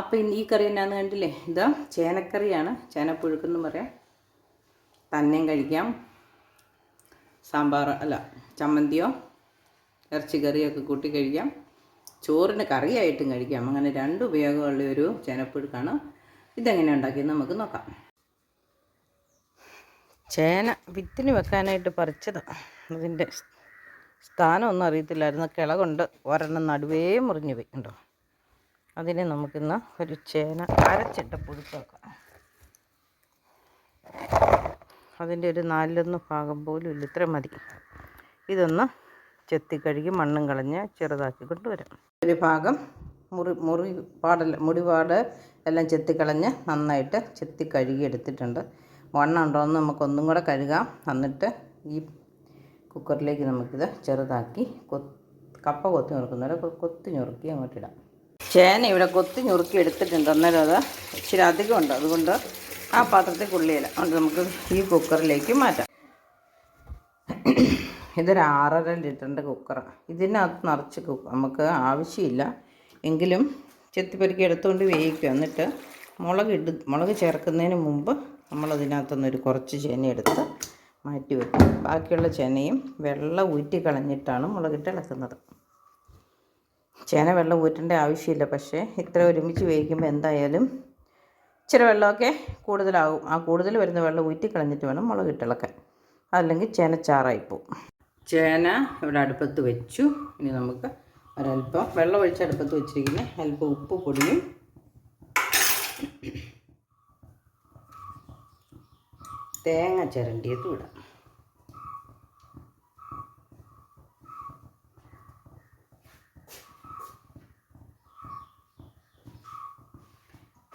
അപ്പം ഈ കറി എന്നാന്ന് കണ്ടില്ലേ, ഇത് ചേനക്കറിയാണ്. ചേനപ്പുഴുക്കെന്ന് പറയാം. തന്നെയും കഴിക്കാം, സാമ്പാർ അല്ല ചമ്മന്തിയോ ഇറച്ചിക്കറിയൊക്കെ കൂട്ടി കഴിക്കാം, ചോറിന് കറിയായിട്ടും കഴിക്കാം. അങ്ങനെ രണ്ട് ഉപയോഗമുള്ള ഒരു ചേനപ്പുഴുക്കാണ്. ഇതെങ്ങനെ ഉണ്ടാക്കിയെന്ന് നമുക്ക് നോക്കാം. ചേന വിത്തിന് വെക്കാനായിട്ട് പറിച്ചത്. അതിൻ്റെ സ്ഥാനമൊന്നും അറിയത്തില്ലായിരുന്നു. കിള കൊണ്ട് ഒരെണ്ണം നടുവേ മുറിഞ്ഞു പോയി. ഉണ്ടോ? അതിനെ നമുക്കിന്ന് ഒരു ചേന അരച്ചിട്ട് പുഴുക്ക് വെക്കാം. അതിൻ്റെ ഒരു 4/1 ഭാഗം പോലും ഇല്ല, ഇത്ര മതി. ഇതൊന്ന് ചെത്തിക്കഴുകി മണ്ണും കളഞ്ഞ് ചെറുതാക്കി കൊണ്ടുവരാം. ഒരു ഭാഗം മുടിപാട് എല്ലാം ചെത്തിക്കളഞ്ഞ് നന്നായിട്ട് ചെത്തി കഴുകി എടുത്തിട്ടുണ്ട്. വണ്ണം ഉണ്ടോയെന്ന് നമുക്കൊന്നും കൂടെ കഴുകാം. എന്നിട്ട് ഈ കുക്കറിലേക്ക് നമുക്കിത് ചെറുതാക്കി കപ്പ കൊത്തി ഞുറുക്കുന്നവരെ കൊത്തി ഞുറുക്കി അങ്ങോട്ടിടാം. ചേന ഇവിടെ കൊത്തി ഞുറുക്കി എടുത്തിട്ടുണ്ട്. അന്നേരം അത് ഇച്ചിരി അധികമുണ്ട്, അതുകൊണ്ട് ആ പാത്രത്തിൽ കൊള്ളിയില്ല. അതുകൊണ്ട് നമുക്ക് ഈ കുക്കറിലേക്ക് മാറ്റാം. ഇതൊരു 6.5 ലിറ്ററിൻ്റെ കുക്കറാണ്. ഇതിനകത്ത് നിറച്ച് നമുക്ക് ആവശ്യമില്ല, എങ്കിലും ചെത്തിപ്പരുക്കി എടുത്തുകൊണ്ട് വേവിക്കുക. എന്നിട്ട് മുളക് ചേർക്കുന്നതിന് മുമ്പ് നമ്മളതിനകത്തുനിന്നൊരു കുറച്ച് ചേന എടുത്ത് മാറ്റി വെക്കും. ബാക്കിയുള്ള ചേനയും വെള്ളം ഊറ്റി കളഞ്ഞിട്ടാണ് മുളകിട്ട് ഇളക്കുന്നത്. ചേന വെള്ളം ഊറ്റേണ്ട ആവശ്യമില്ല, പക്ഷേ ഇത്ര ഒരുമിച്ച് വേവിക്കുമ്പോൾ എന്തായാലും ഇച്ചിരി വെള്ളമൊക്കെ കൂടുതലാകും. ആ കൂടുതൽ വരുന്ന വെള്ളം ഊറ്റി കളഞ്ഞിട്ട് വേണം മുളകിട്ട് ഇളക്കാൻ, അല്ലെങ്കിൽ ചേന ചാറായിപ്പോവും. ചേന ഇവിടെ അടുപ്പത്ത് വെച്ചു. ഇനി നമുക്ക് ഒരല്പം വെള്ളം ഒഴിച്ച് അടുപ്പത്ത് വെച്ചിരിക്കുന്ന അല്പം ഉപ്പ് പൊടിയും തേങ്ങ ചിരണ്ടിയത് ഇടാം.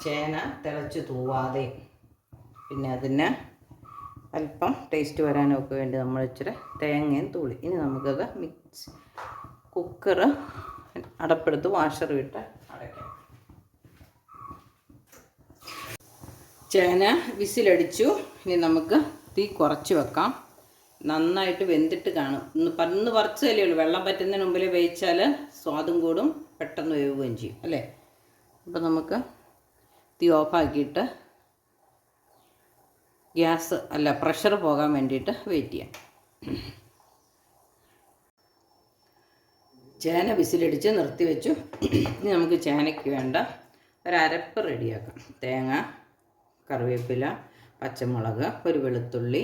ചേന തിളച്ച് തൂവാതെ, പിന്നെ അതിന് അല്പം ടേസ്റ്റ് വരാനൊക്കെ വേണ്ടി നമ്മൾ ഇച്ചിരി തേങ്ങയും തൂളി. ഇനി നമുക്കത് കുക്കർ അടപ്പെടുത്ത് വാഷർ വിട്ട് അടയ്ക്കാം. ചേന വിസിലടിച്ചു. ഇനി നമുക്ക് തീ കുറച്ച് വെക്കാം. നന്നായിട്ട് വെന്തിട്ട് കാണും. ഇന്ന് പറിച്ചതല്ലേ ഉള്ളൂ. വെള്ളം പറ്റുന്നതിന് മുമ്പിൽ വേവിച്ചാൽ സ്വാദും കൂടും, പെട്ടെന്ന് വേവുകയും ചെയ്യും അല്ലേ. അപ്പം നമുക്ക് തീ ഓഫാക്കിയിട്ട് പ്രഷർ പോകാൻ വേണ്ടിയിട്ട് വെയിറ്റ് ചെയ്യാം. ചേന വിസിലടിച്ച് നിർത്തി വെച്ചു. ഇനി നമുക്ക് ചേനയ്ക്ക് വേണ്ട ഒരരപ്പ് റെഡിയാക്കാം. തേങ്ങ, കറിവേപ്പില, പച്ചമുളക്, ഒരു വെളുത്തുള്ളി,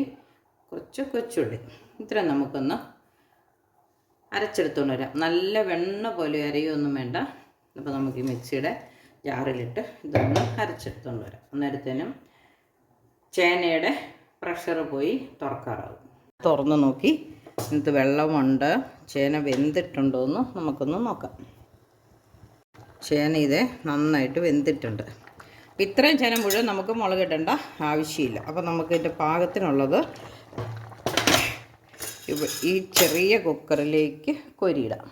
കുറച്ച് കൊച്ചുള്ളി, ഇത്ര നമുക്കൊന്ന് അരച്ചെടുത്തുകൊണ്ട് വരാം. നല്ല വെണ്ണ പോലെ അരയൊന്നും വേണ്ട. അപ്പോൾ നമുക്ക് ഈ മിക്സിയുടെ ജാറിലിട്ട് ഇതൊന്ന് അരച്ചെടുത്തുകൊണ്ട് വരാം. അന്നേരത്തേനും ചേനയുടെ പ്രഷർ പോയി തുറക്കാറാകും. തുറന്ന് നോക്കി ഇതിനകത്ത് വെള്ളമുണ്ട്, ചേന വെന്തിട്ടുണ്ടോ എന്ന് നമുക്കൊന്ന് നോക്കാം. ചേന ഇത് നന്നായിട്ട് വെന്തിട്ടുണ്ട്. ഇത്രയും ചേന മുഴുവൻ നമുക്ക് മുളകിടേണ്ട ആവശ്യമില്ല. അപ്പോൾ നമുക്കിതിൻ്റെ പാകത്തിനുള്ളത് ഈ ചെറിയ കുക്കറിലേക്ക് കോരിയിടാം.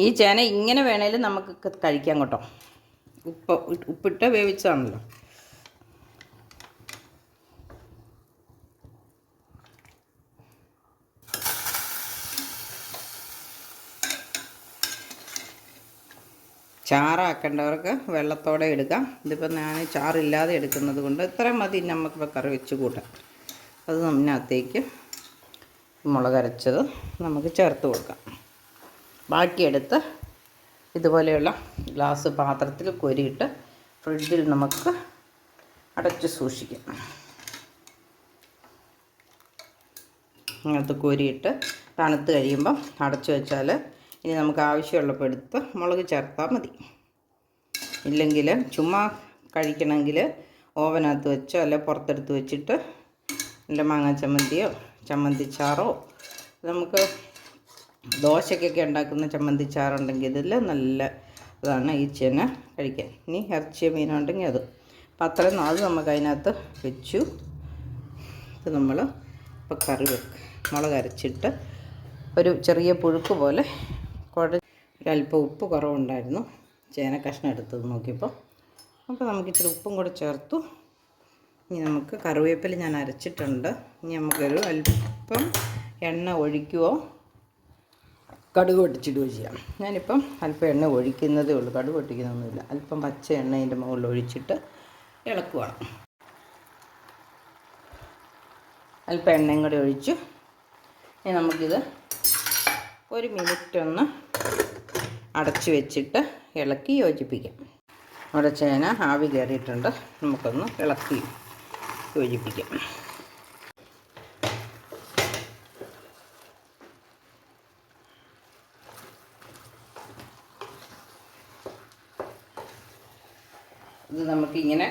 ഈ ചേന ഇങ്ങനെ വേണേലും നമുക്ക് കഴിക്കാം കേട്ടോ. ഉപ്പിട്ട് വേവിച്ചതാണല്ലോ. ചാറാക്കേണ്ടവർക്ക് വെള്ളത്തോടെ എടുക്കാം. ഇതിപ്പോൾ ഞാൻ ചാറില്ലാതെ എടുക്കുന്നത് കൊണ്ട് ഇത്രയും മതി നമുക്കിപ്പോൾ കറി വെച്ച് കൂട്ടാം. അത് അതിനകത്തേക്ക് മുളക് അരച്ചത് നമുക്ക് ചേർത്ത് കൊടുക്കാം. ബാക്കിയെടുത്ത് ഇതുപോലെയുള്ള ഗ്ലാസ് പാത്രത്തിൽ കോരിയിട്ട് ഫ്രിഡ്ജിൽ നമുക്ക് അടച്ച് സൂക്ഷിക്കാം. അങ്ങനത്തെ കോരിയിട്ട് തണുത്ത് കഴിയുമ്പം അടച്ചു വെച്ചാൽ ഇനി നമുക്ക് ആവശ്യമുള്ളപ്പോൾ എടുത്ത് മുളക് ചേർത്താൽ മതി. ഇല്ലെങ്കിൽ ചുമ്മാ കഴിക്കണമെങ്കിൽ ഓവനകത്ത് വെച്ചോ അല്ലെ പുറത്തെടുത്ത് വെച്ചിട്ട് നല്ല മാങ്ങാ ചമ്മന്തിയോ ചമ്മന്തിച്ചാറോ, നമുക്ക് ദോശയ്ക്കൊക്കെ ഉണ്ടാക്കുന്ന ചമ്മന്തിച്ചാറുണ്ടെങ്കിൽ ഇതിൽ നല്ല ഇതാണ് ഈ ചേന കഴിക്കാൻ. ഇനി ഇറച്ചിയോ മീനോ ഉണ്ടെങ്കിൽ അത്. അപ്പം അത്രയും അത് നമുക്ക് അതിനകത്ത് വെച്ചു. ഇത് നമ്മൾ ഇപ്പോൾ കറി മുളക് അരച്ചിട്ട് ഒരു ചെറിയ പുഴുക്ക് പോലെ ഒരല്പം ഉപ്പ് കുറവുണ്ടായിരുന്നു ചേന കഷ്ണം എടുത്തത് നോക്കിയപ്പോൾ. അപ്പോൾ നമുക്ക് ഇച്ചിരി ഉപ്പും കൂടെ ചേർത്തു. ഇനി നമുക്ക് കറിവേപ്പില ഞാൻ അരച്ചിട്ടുണ്ട്. ഇനി നമുക്കൊരു അല്പം എണ്ണ ഒഴിക്കുവോ കടുക് പൊട്ടിച്ചിടുകയും ചെയ്യാം. ഞാനിപ്പം അല്പം എണ്ണ ഒഴിക്കുന്നതേ ഉള്ളൂ, കടുക് പൊട്ടിക്കുന്നൊന്നുമില്ല. അല്പം പച്ച എണ്ണ ഇതിൻ്റെ മുകളിൽ ഒഴിച്ചിട്ട് ഇളക്കുവാണ്. അല്പം എണ്ണയും കൂടി ഒഴിച്ച് ഇനി നമുക്കിത് 1 മിനിറ്റ് ഒന്ന് അടച്ച് വെച്ചിട്ട് ഇളക്കി യോജിപ്പിക്കാം. അവിടെ ചേന ആവി കയറിയിട്ടുണ്ട്, നമുക്കൊന്ന് ഇളക്കി യോജിപ്പിക്കാം. ഇത് നമുക്കിങ്ങനെ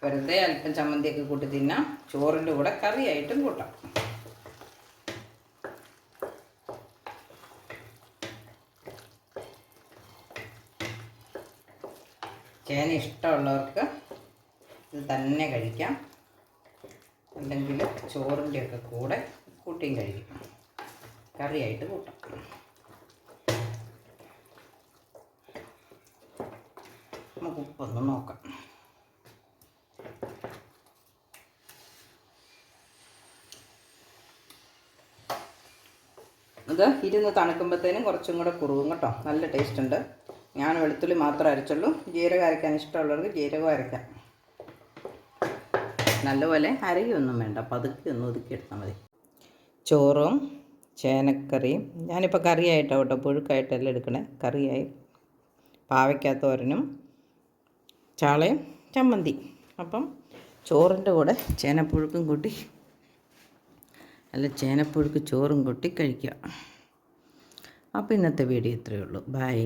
വെറുതെ അല്പം ചമ്മന്തിയൊക്കെ കൂട്ടി തിന്നാം, ചോറിൻ്റെ കൂടെ കറിയായിട്ടും കൂട്ടാം. ചേന ഇഷ്ടമുള്ളവർക്ക് ഇത് തന്നെ കഴിക്കാം, അല്ലെങ്കിൽ ചോറിൻ്റെയൊക്കെ കൂടെ കൂട്ടിയും കഴിക്കും, കറിയായിട്ട് കൂട്ടാം. നമുക്ക് ഉപ്പൊന്ന് നോക്കാം. ഇത് ഇരുന്ന് തണുക്കുമ്പോഴത്തേനും കുറച്ചും കൂടെ കുറുകും കേട്ടോ, നല്ല ടേസ്റ്റ് ഉണ്ട്. ഞാൻ വെളുത്തുള്ളി മാത്രമേ അരച്ചുള്ളൂ, ജീരകം അരയ്ക്കാൻ ഇഷ്ടമുള്ളവർക്ക് ജീരകം അരയ്ക്കാം. നല്ലപോലെ അരയൊന്നും വേണ്ട, പതുക്കെ ഒന്ന് ഒതുക്കിയെടുത്താൽ മതി. ചോറും ചേനക്കറിയും ഞാനിപ്പോൾ കറിയായിട്ടാണ് കേട്ടോ, പുഴുക്കായിട്ടല്ല എടുക്കണേ, കറിയായി. പാവയ്ക്കാത്തോരനും ചാളയും ചമ്മന്തി. അപ്പം ചോറിൻ്റെ കൂടെ ചേനപ്പുഴുക്കും കൂട്ടി, അല്ല ചേനപ്പുഴുക്ക് ചോറും കൂട്ടി കഴിക്കുക. അപ്പോൾ ഇന്നത്തെ വീഡിയോ ഇത്രയേ ഉള്ളൂ. ബൈ.